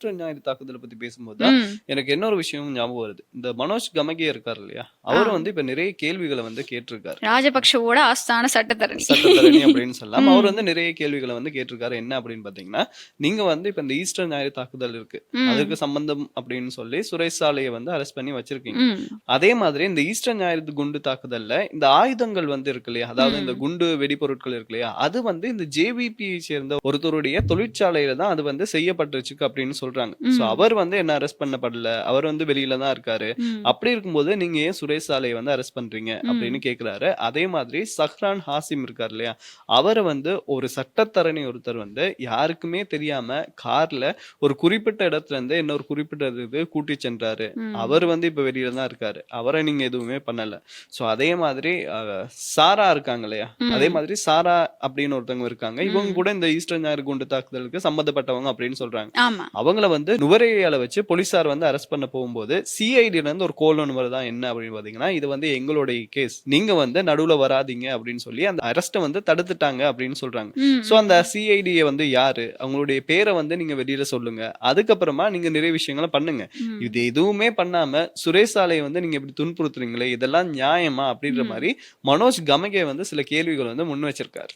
Easter ஞாயிறு தாக்குதல பத்தி பேசும்போது தான் ம். எனக்கு இன்னொரு விஷயம் ஞாபகம் வருது. இந்த மனோஜ் கமகே இருக்காரு இல்லையா? ஆ. அவரு வந்து இப்ப நிறைய கேள்விகள வந்து கேட்டிருக்காரு. ராஜபக்ஷவோட ஆஸ்தான சட்டத்தரணி. சட்டத்தரணி அப்படின்னு சொல்லலாம். அவர் ம். வந்து நிறைய கேள்விகள வந்து கேட்டிருக்காரு. என்ன அப்படின்னு பார்த்தீங்கன்னா, நீங்க வந்து இப்ப இந்த ஈஸ்டர் ஞாயிறு தாக்குதல் இருக்கு. அதுக்கு ம். சம்பந்தம் அப்படின்னு சொல்லி சுரேஷ் சாலைய வந்து அரெஸ்ட் பண்ணி வச்சிருக்கீங்க. ம். அதே மாதிரி இந்த ஈஸ்டர் ஞாயிறு குண்டு தாக்குதல்ல இந்த ஆயுதங்கள் வந்து இருக்கு இல்லையா? அதாவது இந்த ம். குண்டு வெடிபொருட்கள் இருக்கு இல்லையா? அது வந்து இந்த ஜேவிபியை சேர்ந்த ஒருத்தருடைய தொழிற்சாலையில தான் அது வந்து செய்யப்பட்டுருச்சு அப்படின்னு சொல்றாங்க. சோ ம். அவர் வந்து என்ன அரெஸ்ட் பண்ணப்படல. அவர் வந்து வெளியில தான் இருக்காரு. ம். அப்படி இருக்கும்போது நீங்க ஏன் சுரேஷ் சாலைய வந்து அரெஸ்ட் பண்றீங்க? அப்படின்னு ம். கேட்கிறாரு. அதே மாதிரி சஹ்ரான் ஹாசிம் இருக்கார் இல்லையா? அவர வந்து ஒரு சட்டத்தரணி ஒருத்தர் வந்து யாருக்குமே தெரியாம கார்ல ஒரு குறிப்பிட்ட இடத்துல இருந்து இன்னொரு குறிப்பிட்ட இதுக்கு கூட்டிச் சென்றாரு. ம். அவர் வந்து இப்ப வெளியில தான் இருக்காரு. அவர நீங்க எதுவுமே பண்ணல. சோ அதே மாதிரி சாரா இருக்காங்க இல்லையா? அதே ம். மாதிரி சாரா அப்படின்னு ஒருத்தவங்க இருக்காங்க. இவங்க ம். கூட இந்த ஈஸ்டர் ஞாயிறு குண்டு தாக்குதலுக்கு சம்பந்தப்பட்டவங்க அப்படின்னு சொல்றாங்க. ஆமா. அவங்கள வந்து நுவரெலியால வச்சு போலீஸார் வந்து அரெஸ்ட் பண்ண போகும்போது, சிஐடில இருந்து ஒரு கோல் ஒண்ணு வருதாம். என்ன அப்படின்னு பார்த்தீங்கன்னா, இது வந்து எங்களுடைய கேஸ். நீங்க வந்து நடுவுல வராதீங்க அப்படின்னு சொல்லி அந்த அரெஸ்ட்ட வந்து தடுத்துட்டாங்க அப்படின்னு சொல்றாங்க. ம். சோ அந்த ம். சிஐடிய வந்து யாரு? அவங்களுடைய பேர வந்து நீங்க வெளியில சொல்லுங்க. அதுக்கப்புறமா நீங்க நிறைய விஷயங்கள பண்ணுங்க. ம். இது எதுவுமே பண்ணாம சுரேஷ் சாலைய வந்து நீங்க இப்படி துன்புறுத்துறீங்களே, இதெல்லாம் நியாயமா? அப்படின்ற ம். மாரி மனோஜ் கமகே வந்து சில கேள்விகள் வந்து முன் வச்சிருக்காரு.